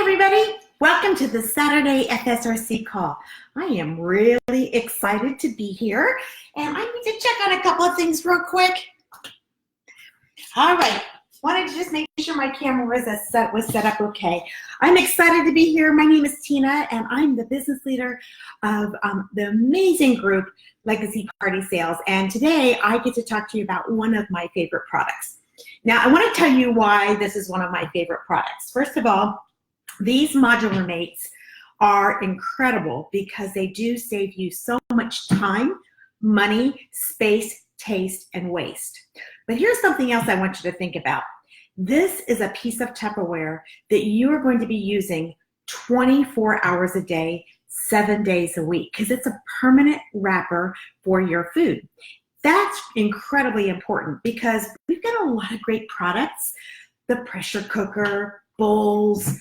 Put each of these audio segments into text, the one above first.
everybody. Welcome to the Saturday FSRC call. I am really excited to be here, and I need to check on a couple of things real quick. All right, wanted to just make sure my camera was set up okay. I'm excited to be here. My name is Tina, and I'm the business leader of the amazing group Legacy Party Sales. And today I get to talk to you about one of my favorite products. Now, I want to tell you why this is one of my favorite products. First of all, these modular mates are incredible because they do save you so much time, money, space, taste, and waste. But here's something else I want you to think about. This is a piece of Tupperware that you are going to be using 24 hours a day, 7 days a week, because it's a permanent wrapper for your food. That's incredibly important because we've got a lot of great products, the pressure cooker, bowls,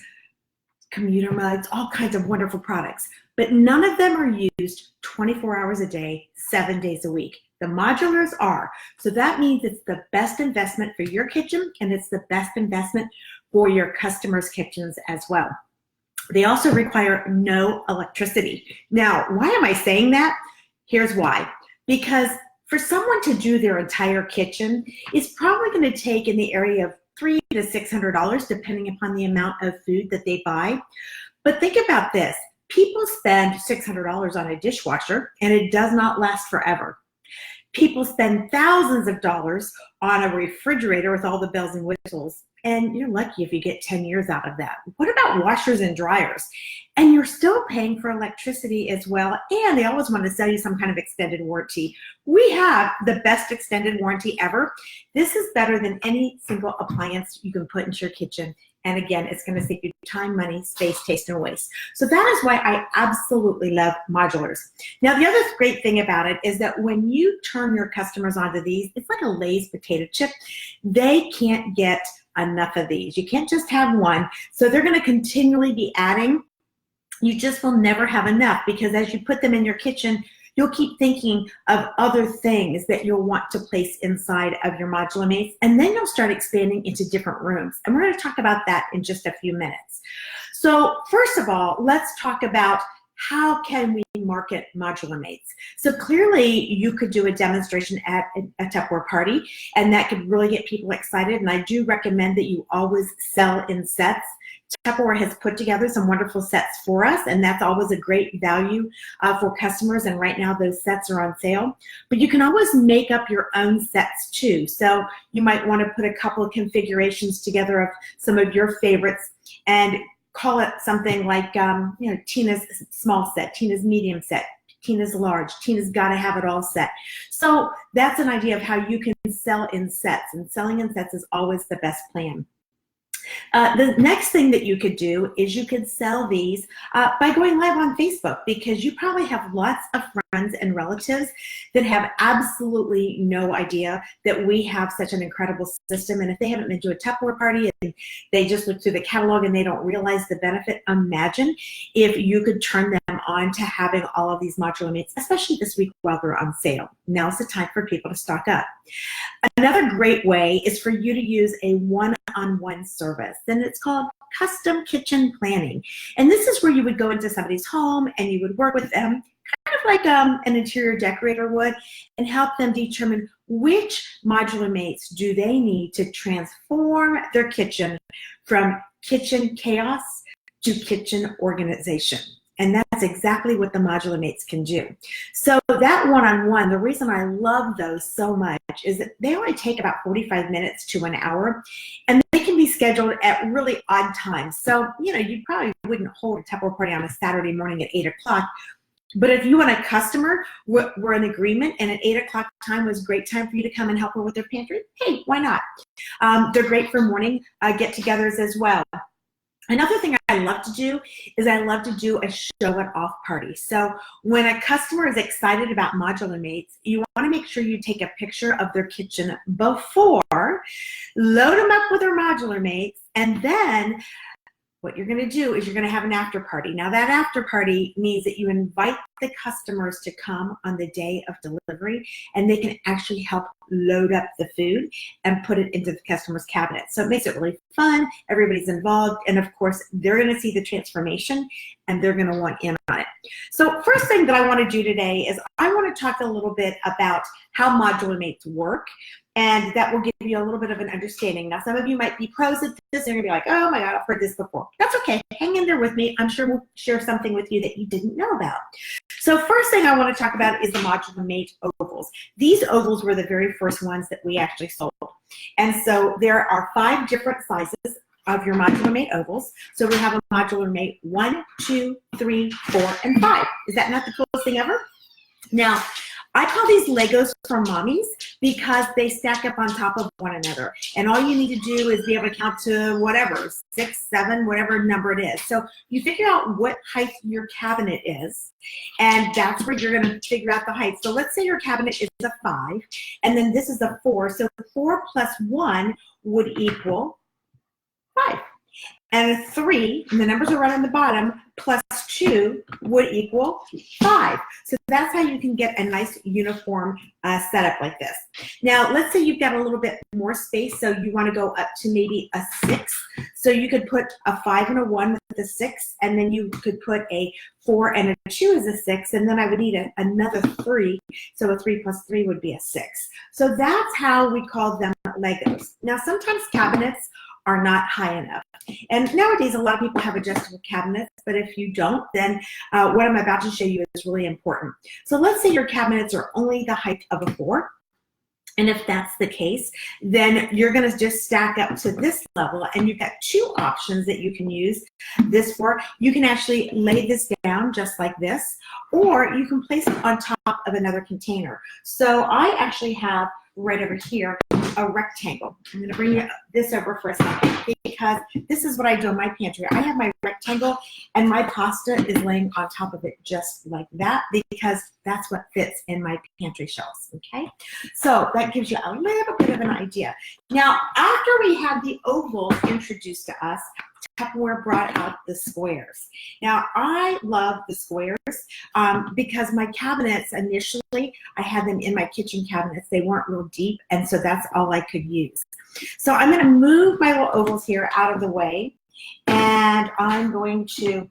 commuter mugs, all kinds of wonderful products, but none of them are used 24 hours a day, 7 days a week. The modulars are. So that means it's the best investment for your kitchen, and it's the best investment for your customers' kitchens as well. They also require no electricity. Now, why am I saying that? Here's why. Because for someone to do their entire kitchen, it's probably going to take in the area of $300 to $600, depending upon the amount of food that they buy. But think about this. People spend $600 on a dishwasher, and it does not last forever. People spend thousands of dollars on a refrigerator with all the bells and whistles, and you're lucky if you get 10 years out of that. What about washers and dryers? And you're still paying for electricity as well, and they always want to sell you some kind of extended warranty. We have the best extended warranty ever. This is better than any single appliance you can put into your kitchen. And again, it's going to save you time, money, space, taste, and waste. So that is why I absolutely love modulars. Now, the other great thing about it is that when you turn your customers onto these, it's like a Lay's potato chip. They can't get enough of these. You can't just have one. So they're going to continually be adding. You just will never have enough because as you put them in your kitchen, you'll keep thinking of other things that you'll want to place inside of your modular mates, and then you'll start expanding into different rooms. And we're going to talk about that in just a few minutes. So first of all, let's talk about how can we market modular mates. So clearly you could do a demonstration at a Tupperware party, and that could really get people excited. And I do recommend that you always sell in sets. Tupperware has put together some wonderful sets for us, and that's always a great value for customers, and right now those sets are on sale. But you can always make up your own sets too. So you might want to put a couple of configurations together of some of your favorites and call it something like Tina's small set, Tina's medium set, Tina's large, Tina's gotta have it all set. So that's an idea of how you can sell in sets, and selling in sets is always the best plan. The next thing that you could do is you could sell these by going live on Facebook, because you probably have lots of friends and relatives that have absolutely no idea that we have such an incredible system. And if they haven't been to a Tupperware party and they just look through the catalog and they don't realize the benefit, imagine if you could turn them on to having all of these modular mates, especially this week while they're on sale. Now's the time for people to stock up. Another great way is for you to use a one-on-one service, and it's called custom kitchen planning. And this is where you would go into somebody's home and you would work with them, kind of like an interior decorator would, and help them determine which modular mates do they need to transform their kitchen from kitchen chaos to kitchen organization. And that's exactly what the modular mates can do. So that one-on-one, the reason I love those so much is that they only take about 45 minutes to an hour, and they can be scheduled at really odd times. So, you probably wouldn't hold a Tupperware party on a Saturday morning at 8 o'clock. But if you want a customer, we're in agreement, and at 8 o'clock time was a great time for you to come and help her with their pantry, hey, why not? They're great for morning get-togethers as well. Another thing I love to do is I love to do a show it off party. So when a customer is excited about modular mates, you want to make sure you take a picture of their kitchen before, load them up with their modular mates, and then what you're going to do is you're going to have an after party. Now that after party means that you invite the customers to come on the day of delivery, and they can actually help load up the food and put it into the customer's cabinet. So it makes it really fun. Everybody's involved. And of course, they're going to see the transformation and they're going to want in on it. So first thing that I want to do today is I want to talk a little bit about how modular mates work. And that will give you a little bit of an understanding. Now, some of you might be pros at this. They're going to be like, oh my God, I've heard this before. That's okay. Hang in there with me. I'm sure we'll share something with you that you didn't know about. So first thing I want to talk about is the modular mate ovals. These ovals were the very first ones that we actually sold. And so there are 5 different sizes of your modular mate ovals. So we have a modular mate 1, 2, 3, 4, and 5. Is that not the coolest thing ever? Now, I call these Legos for mommies because they stack up on top of one another. And all you need to do is be able to count to whatever, 6, 7, whatever number it is. So you figure out what height your cabinet is, and that's where you're going to figure out the height. So let's say your cabinet is a 5, and then this is a 4. So 4 plus 1 would equal 5. And a 3, and the numbers are right on the bottom, plus 2 would equal 5. So that's how you can get a nice uniform setup like this. Now, let's say you've got a little bit more space, so you want to go up to maybe a 6. So you could put a 5 and a 1 with a 6, and then you could put a 4 and a 2 as a 6, and then I would need another 3. So a 3 plus 3 would be a 6. So that's how we call them Legos. Now, sometimes cabinets are not high enough. And nowadays, a lot of people have adjustable cabinets, but if you don't, then what I'm about to show you is really important. So let's say your cabinets are only the height of a 4. And if that's the case, then you're going to just stack up to this level, and you've got 2 options that you can use this for. You can actually lay this down just like this, or you can place it on top of another container. So I actually have right over here a rectangle. I'm going to bring this over for a second because this is what I do in my pantry. I have my rectangle and my pasta is laying on top of it just like that because that's what fits in my pantry shelves, okay? So that gives you a little bit of an idea. Now, after we had the ovals introduced to us, Tupperware brought out the squares. Now, I love the squares because my cabinets, initially, I had them in my kitchen cabinets. They weren't real deep, and so that's all I could use. So I'm going to move my little ovals here out of the way, and I'm going to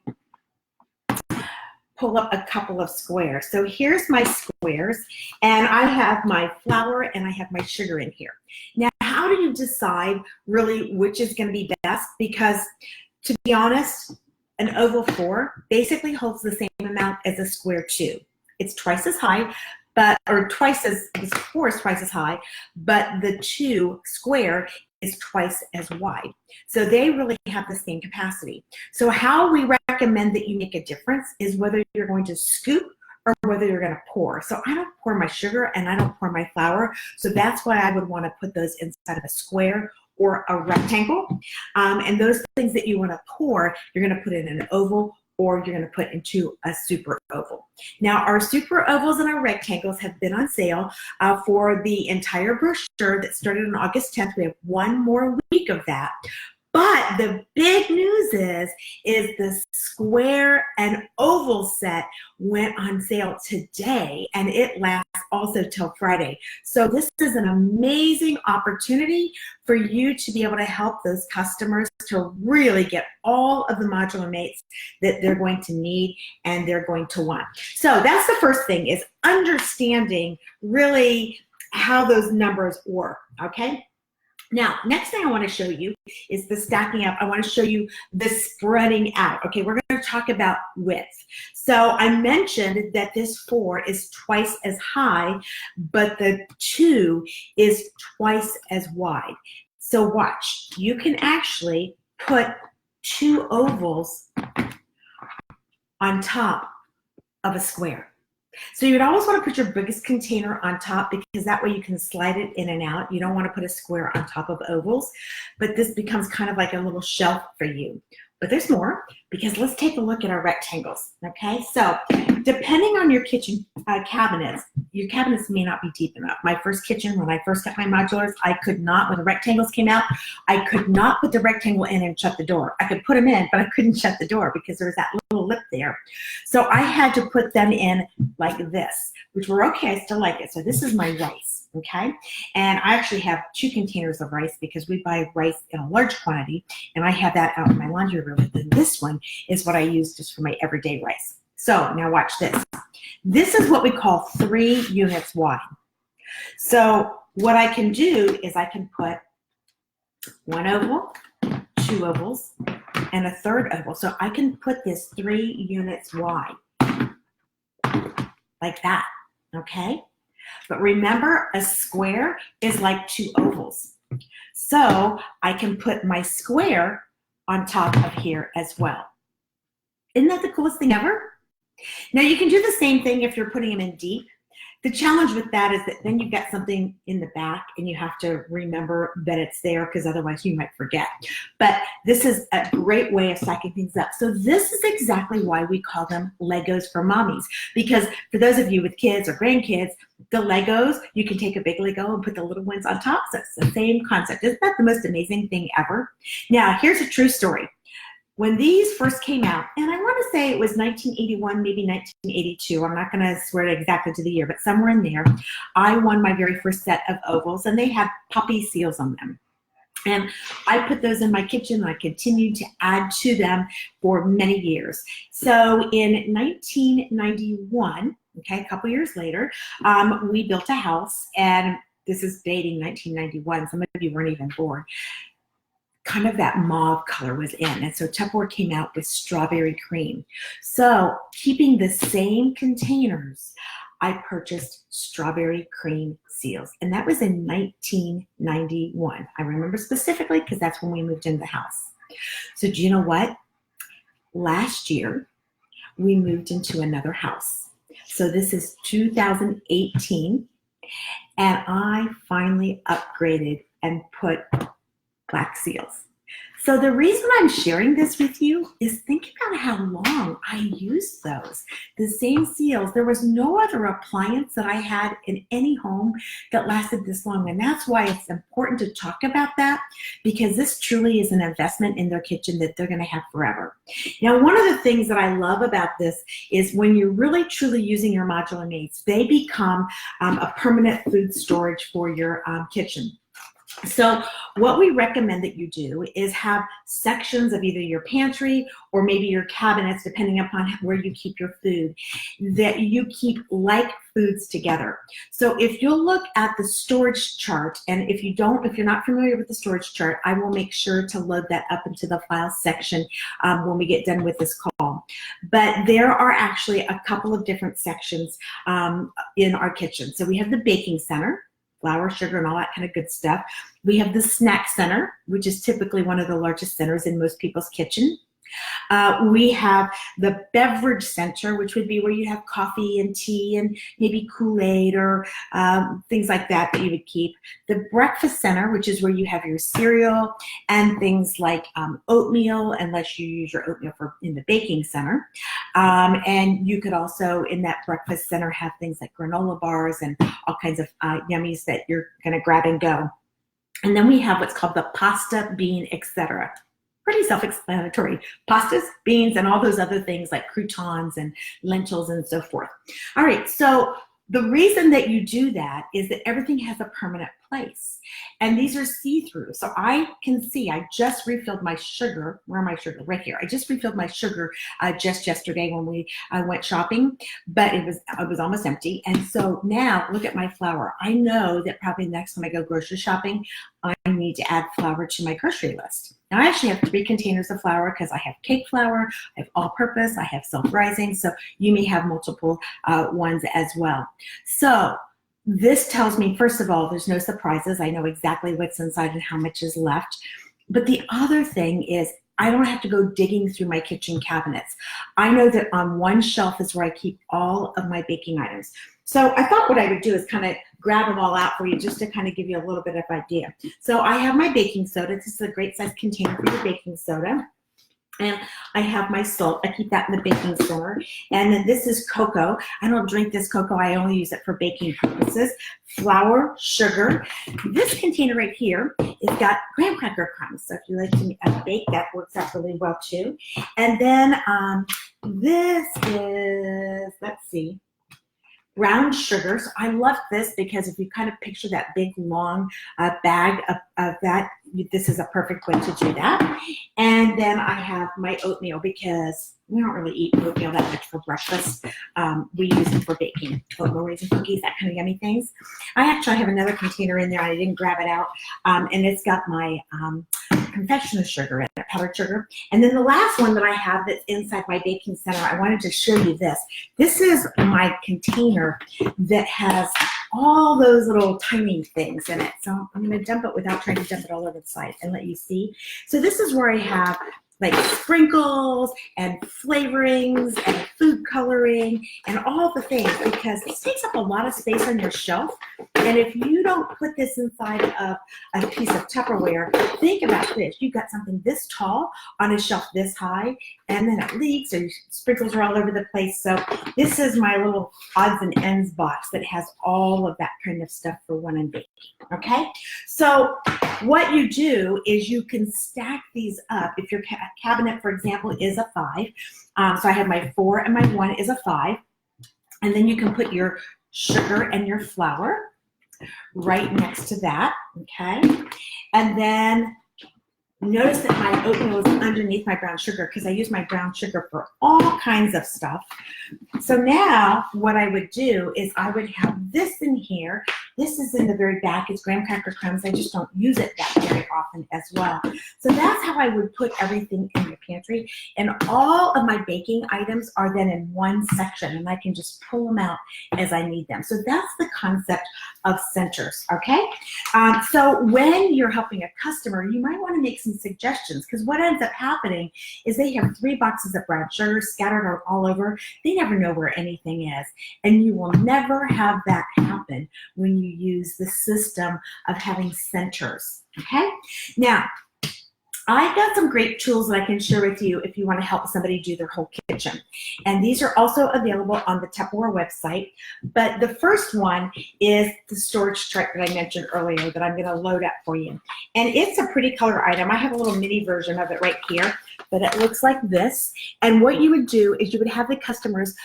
pull up a couple of squares. So here's my squares, and I have my flour and I have my sugar in here. Now, how do you decide really which is going to be best? Because to be honest, an oval 4 basically holds the same amount as a square 2. It's twice as high, the 4 is twice as high, but the 2 square is twice as wide. So they really have the same capacity. So how we recommend that you make a difference is whether you're going to scoop or whether you're going to pour. So I don't pour my sugar and I don't pour my flour. So that's why I would want to put those inside of a square or a rectangle. And those things that you want to pour, you're going to put in an oval or you're going to put into a super oval. Now, our super ovals and our rectangles have been on sale for the entire brochure that started on August 10th. We have 1 more week of that. But the big news is the square and oval set went on sale today, and it lasts also till Friday. So this is an amazing opportunity for you to be able to help those customers to really get all of the modular mates that they're going to need and they're going to want. So that's the first thing, is understanding really how those numbers work, okay? Now, next thing I want to show you is the stacking up. I want to show you the spreading out. Okay, we're going to talk about width. So I mentioned that this 4 is twice as high, but the 2 is twice as wide. So watch, you can actually put 2 ovals on top of a square. So you'd always want to put your biggest container on top because that way you can slide it in and out. You don't want to put a square on top of ovals, but this becomes kind of like a little shelf for you. But there's more, because let's take a look at our rectangles, okay? So depending on your kitchen cabinets, your cabinets may not be deep enough. My first kitchen, when I first got my modulars, I could not, when the rectangles came out, I could not put the rectangle in and shut the door. I could put them in, but I couldn't shut the door because there was that little lip there. So I had to put them in like this, which were okay, I still like it. So this is my rice. okay? And I actually have 2 containers of rice because we buy rice in a large quantity, and I have that out in my laundry room. And then this one is what I use just for my everyday rice. So now watch this. This is what we call 3 units wide. So what I can do is I can put 1 oval, 2 ovals, and a 3rd oval. So I can put this 3 units wide, like that, okay? But remember, a square is like 2 ovals. So I can put my square on top of here as well. Isn't that the coolest thing ever? Now you can do the same thing if you're putting them in deep. The challenge with that is that then you've got something in the back and you have to remember that it's there because otherwise you might forget. But this is a great way of stacking things up. So this is exactly why we call them Legos for mommies, because for those of you with kids or grandkids, the Legos, you can take a big Lego and put the little ones on top. So it's the same concept. Isn't that the most amazing thing ever? Now, here's a true story. When these first came out, and I want to say it was 1981, maybe 1982, I'm not going to swear exactly to the year, but somewhere in there, I won my very first set of ovals, and they had puppy seals on them. And I put those in my kitchen, and I continued to add to them for many years. So in 1991, okay, a couple years later, we built a house, and this is dating 1991. Some of you weren't even born. Kind of that mauve color was in. And so Tupperware came out with strawberry cream. So keeping the same containers, I purchased strawberry cream seals. And that was in 1991. I remember specifically because that's when we moved into the house. So do you know what? Last year, we moved into another house. So this is 2018. And I finally upgraded and put black seals. So the reason I'm sharing this with you is think about how long I used those. The same seals. There was no other appliance that I had in any home that lasted this long. And that's why it's important to talk about that, because this truly is an investment in their kitchen that they're going to have forever. Now, one of the things that I love about this is when you're really truly using your modular mates, they become a permanent food storage for your kitchen. So what we recommend that you do is have sections of either your pantry or maybe your cabinets, depending upon where you keep your food, that you keep like foods together. So if you'll look at the storage chart, and if you're not familiar with the storage chart, I will make sure to load that up into the file section when we get done with this call. But there are actually a couple of different sections in our kitchen. So we have the baking center, flour, sugar, and all that kind of good stuff. We have the snack center, which is typically one of the largest centers in most people's kitchen. We have the beverage center, which would be where you have coffee and tea and maybe Kool-Aid or things like that you would keep. The breakfast center, which is where you have your cereal and things like oatmeal, unless you use your oatmeal in the baking center. And you could also, in that breakfast center, have things like granola bars and all kinds of yummies that you're going to grab and go. And then we have what's called the pasta, bean, etc. Pretty self-explanatory. Pastas, beans, and all those other things like croutons and lentils and so forth. All right, so the reason that you do that is that everything has a permanent place. And these are see-through. So I can see, I just refilled my sugar. Where am I sugar? Right here. I just refilled my sugar just yesterday when we went shopping, but it was almost empty. And so now look at my flour. I know that probably next time I go grocery shopping, I need to add flour to my grocery list. Now I actually have 3 containers of flour because I have cake flour, I have all-purpose, I have self-rising, so you may have multiple ones as well. So this tells me, first of all, there's no surprises. I know exactly what's inside and how much is left. But the other thing is I don't have to go digging through my kitchen cabinets. I know that on one shelf is where I keep all of my baking items. So I thought what I would do is kind of grab them all out for you just to kind of give you a little bit of idea. So I have my baking soda. This is a great size container for your baking soda. And I have my salt. I keep that in the baking center. And then this is cocoa. I don't drink this cocoa. I only use it for baking purposes. Flour, sugar. This container right here has got graham cracker crumbs. So if you like to bake, that works out really well too. And then this is, let's see. brown sugar. So I love this because if you kind of picture that big long bag of that, this is a perfect way to do that. And then I have my oatmeal because we don't really eat oatmeal that much for breakfast. We use it for baking oatmeal raisin cookies, that kind of yummy things. I actually have another container in there. I didn't grab it out. And it's got my confectioner sugar in it, powdered sugar. And then the last one that I have that's inside my baking center, I wanted to show you this. This is my container that has all those little tiny things in it. So I'm going to dump it without trying to dump it all over the side and let you see. So this is where I have like sprinkles and flavorings and food coloring and all the things, because this takes up a lot of space on your shelf. And if you don't put this inside of a piece of Tupperware, think about this. You've got something this tall on a shelf this high, and then it leaks or sprinkles are all over the place. So this is my little odds and ends box that has all of that kind of stuff for when I'm baking, okay? So what you do is you can stack these up. If your cabinet, for example, is a 5, so I have my 4 and my 1 is a 5, and then you can put your sugar and your flour right next to that, okay? And then notice that my oatmeal is underneath my brown sugar because I use my brown sugar for all kinds of stuff. So now what I would do is I would have this in here. This is in the very back. It's graham cracker crumbs. I just don't use it that very often as well. So that's how I would put everything in the pantry. And all of my baking items are then in one section, and I can just pull them out as I need them. So that's the concept of centers, okay? So when you're helping a customer, you might want to make some suggestions, because what ends up happening is they have 3 boxes of brown sugar scattered all over. They never know where anything is, and you will never have that happen when you use the system of having centers, okay? Now, I've got some great tools that I can share with you if you want to help somebody do their whole kitchen. And these are also available on the Tupperware website. But the first one is the storage chart that I mentioned earlier that I'm going to load up for you. And it's a pretty color item. I have a little mini version of it right here, but it looks like this. And what you would do is you would have the customers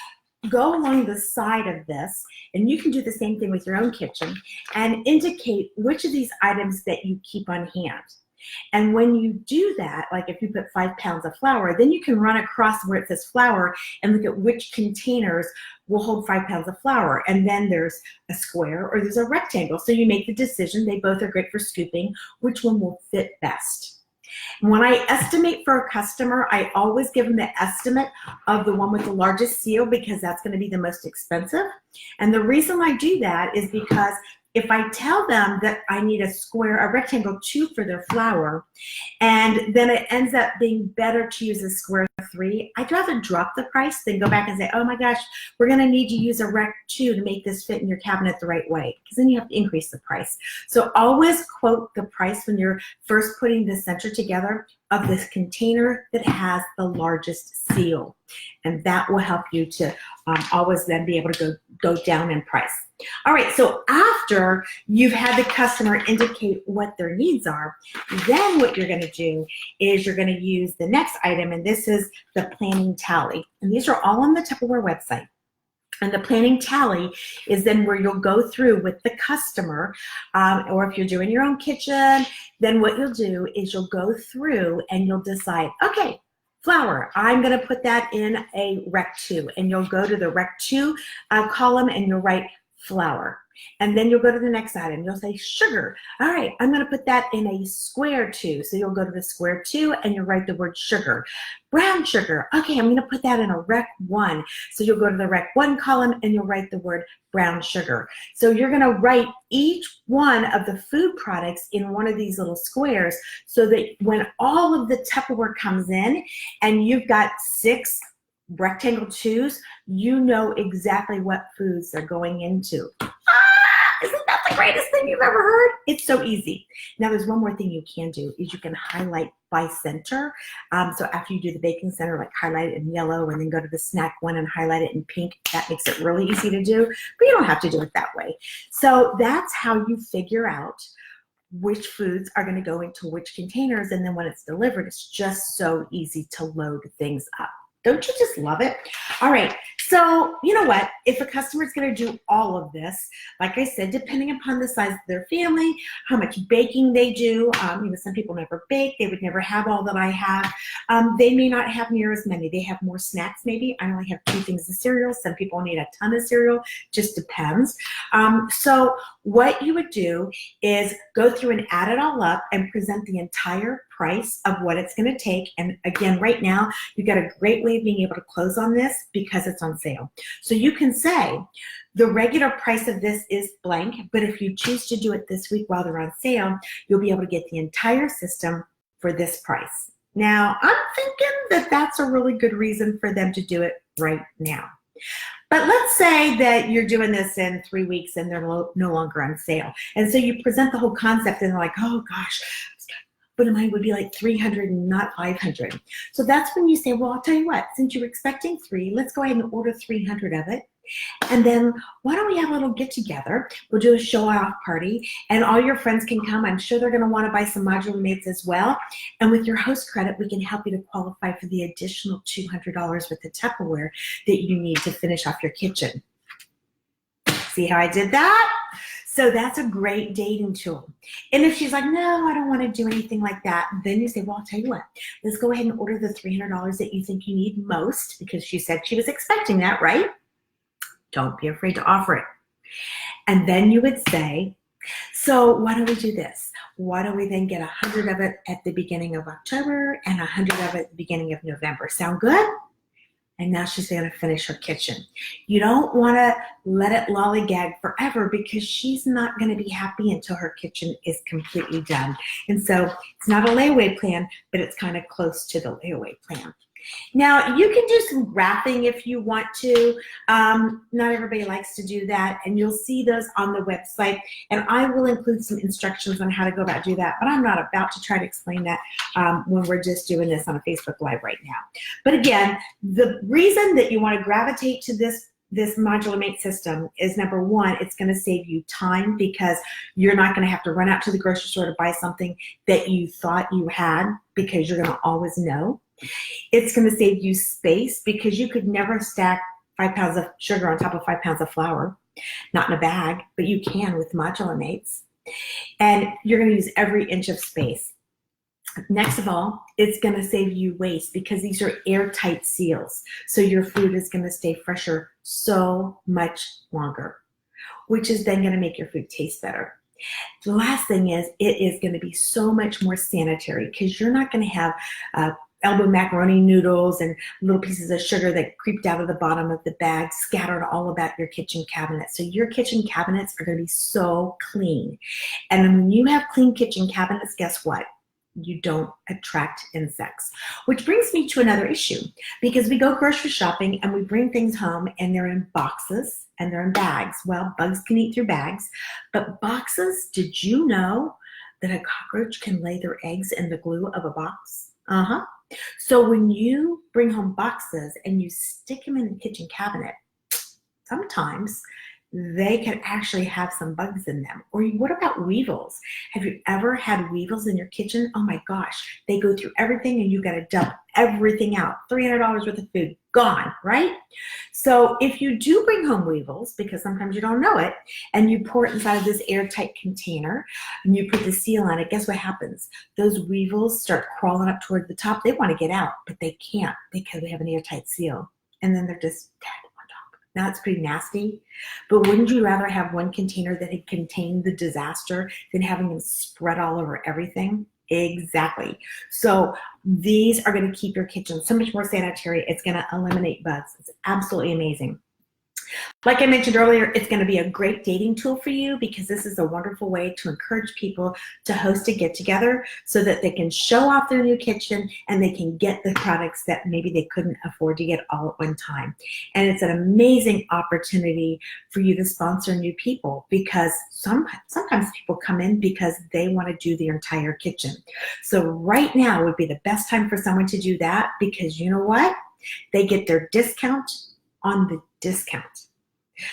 go along the side of this, and you can do the same thing with your own kitchen, and indicate which of these items that you keep on hand. And when you do that, like if you put 5 pounds of flour, then you can run across where it says flour and look at which containers will hold 5 pounds of flour. And then there's a square or there's a rectangle. So you make the decision. They both are great for scooping. Which one will fit best? When I estimate for a customer, I always give them the estimate of the one with the largest seal, because that's going to be the most expensive. And the reason I do that is because if I tell them that I need a rectangle 2 for their flour, and then it ends up being better to use a square 3, I'd rather drop the price than go back and say, oh my gosh, we're going to need to use a rec 2 to make this fit in your cabinet the right way, because then you have to increase the price. So always quote the price when you're first putting the center together of this container that has the largest seal. And that will help you to always then be able to go down in price. All right, so after you've had the customer indicate what their needs are, then what you're going to do is you're going to use the next item, and this is the planning tally. And these are all on the Tupperware website. And the planning tally is then where you'll go through with the customer, or if you're doing your own kitchen, then what you'll do is you'll go through and you'll decide, okay, flour, I'm going to put that in a rec 2. And you'll go to the rec 2 column and you'll write flour. And then you'll go to the next item. You'll say sugar. All right, I'm going to put that in a square 2. So you'll go to the square 2 and you'll write the word sugar. Brown sugar. Okay, I'm going to put that in a rec 1. So you'll go to the rec 1 column and you'll write the word brown sugar. So you're going to write each one of the food products in one of these little squares, so that when all of the Tupperware comes in and you've got 6 rectangle 2s, you know exactly what foods they're going into. Isn't that the greatest thing you've ever heard? It's so easy. Now there's one more thing you can do, is you can highlight by center. So after you do the baking center, like highlight it in yellow and then go to the snack one and highlight it in pink. That makes it really easy to do, but you don't have to do it that way. So that's how you figure out which foods are going to go into which containers, and then when it's delivered, it's just so easy to load things up. Don't you just love it? All right, so you know what? If a customer is going to do all of this, like I said, depending upon the size of their family, how much baking they do, some people never bake, they would never have all that I have. They may not have near as many. They have more snacks maybe. I only have 2 things of cereal. Some people need a ton of cereal, just depends. So what you would do is go through and add it all up and present the entire price of what it's going to take. And again, right now, you've got a great way of being able to close on this because it's on sale. So you can say, the regular price of this is blank, but if you choose to do it this week while they're on sale, you'll be able to get the entire system for this price. Now, I'm thinking that that's a really good reason for them to do it right now. But let's say that you're doing this in 3 weeks and they're no longer on sale. And so you present the whole concept and they're like, oh gosh, but mine would be like 300 and not 500. So that's when you say, well, I'll tell you what, since you're expecting 3, let's go ahead and order 300 of it. And then why don't we have a little get together? We'll do a show off party and all your friends can come. I'm sure they're gonna wanna buy some modular mates as well. And with your host credit, we can help you to qualify for the additional $200 worth of Tupperware that you need to finish off your kitchen. See how I did that? So that's a great dating tool. And if she's like, no, I don't want to do anything like that, then you say, well, I'll tell you what, let's go ahead and order the $300 that you think you need most, because she said she was expecting that, right? Don't be afraid to offer it. And then you would say, so why don't we do this? Why don't we then get 100 of it at the beginning of October and 100 of it at the beginning of November? Sound good? And now she's going to finish her kitchen. You don't want to let it lollygag forever because she's not going to be happy until her kitchen is completely done. And so it's not a layaway plan, but it's kind of close to the layaway plan. Now, you can do some wrapping if you want to. Not everybody likes to do that, and you'll see those on the website, and I will include some instructions on how to go about do that, but I'm not about to try to explain that when we're just doing this on a Facebook Live right now. But again, the reason that you want to gravitate to this modular mate system is, number one, it's going to save you time because you're not going to have to run out to the grocery store to buy something that you thought you had because you're going to always know. It's going to save you space because you could never stack 5 pounds of sugar on top of 5 pounds of flour, not in a bag, but you can with modular mates. And you're going to use every inch of space. Next of all, it's going to save you waste because these are airtight seals. So your food is going to stay fresher so much longer, which is then going to make your food taste better. The last thing is, it is going to be so much more sanitary because you're not going to have elbow macaroni noodles and little pieces of sugar that creeped out of the bottom of the bag scattered all about your kitchen cabinet. So your kitchen cabinets are going to be so clean. And when you have clean kitchen cabinets, guess what? You don't attract insects. Which brings me to another issue, because we go grocery shopping and we bring things home and they're in boxes and they're in bags. Well, bugs can eat through bags, but boxes, did you know that a cockroach can lay their eggs in the glue of a box? So when you bring home boxes and you stick them in the kitchen cabinet, sometimes they can actually have some bugs in them. Or what about weevils? Have you ever had weevils in your kitchen? Oh my gosh, they go through everything and you got to dump everything out. $300 worth of food, gone, right? So if you do bring home weevils, because sometimes you don't know it, and you pour it inside of this airtight container and you put the seal on it, guess what happens? Those weevils start crawling up toward the top. They want to get out, but they can't because we have an airtight seal. And then they're just dead. Now it's pretty nasty, but wouldn't you rather have one container that had contained the disaster than having them spread all over everything? Exactly. So these are going to keep your kitchen so much more sanitary. It's going to eliminate bugs. It's absolutely amazing. Like I mentioned earlier, it's going to be a great dating tool for you because this is a wonderful way to encourage people to host a get-together so that they can show off their new kitchen and they can get the products that maybe they couldn't afford to get all at one time. And it's an amazing opportunity for you to sponsor new people because sometimes people come in because they want to do the entire kitchen. So right now would be the best time for someone to do that because you know what? They get their discount on the discount.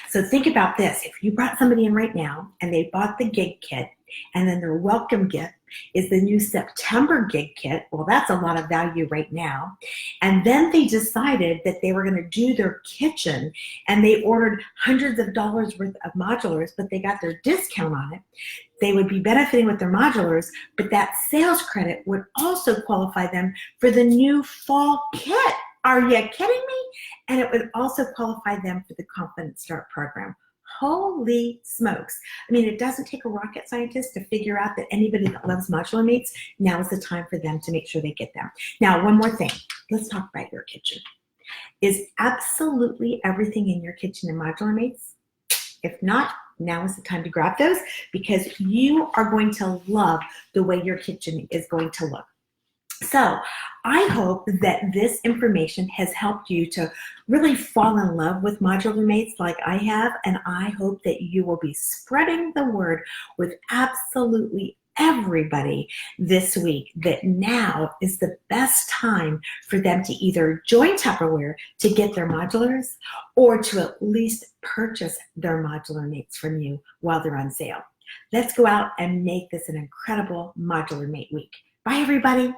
So think about this. If you brought somebody in right now and they bought the gig kit And then their welcome gift is the new September gig kit. Well, that's a lot of value right now. And then they decided that they were going to do their kitchen, and they ordered hundreds of dollars worth of modulars, but they got their discount on it. They would be benefiting with their modulars, but that sales credit would also qualify them for the new fall kit. Are you kidding me? And it would also qualify them for the Confident Start program. Holy smokes. I mean, it doesn't take a rocket scientist to figure out that anybody that loves modular mates, now is the time for them to make sure they get them. Now, one more thing. Let's talk about your kitchen. Is absolutely everything in your kitchen in modular mates? If not, now is the time to grab those, because you are going to love the way your kitchen is going to look. So I hope that this information has helped you to really fall in love with modular mates like I have, and I hope that you will be spreading the word with absolutely everybody this week that now is the best time for them to either join Tupperware to get their modulars, or to at least purchase their modular mates from you while they're on sale. Let's go out and make this an incredible modular mate week. Bye, everybody.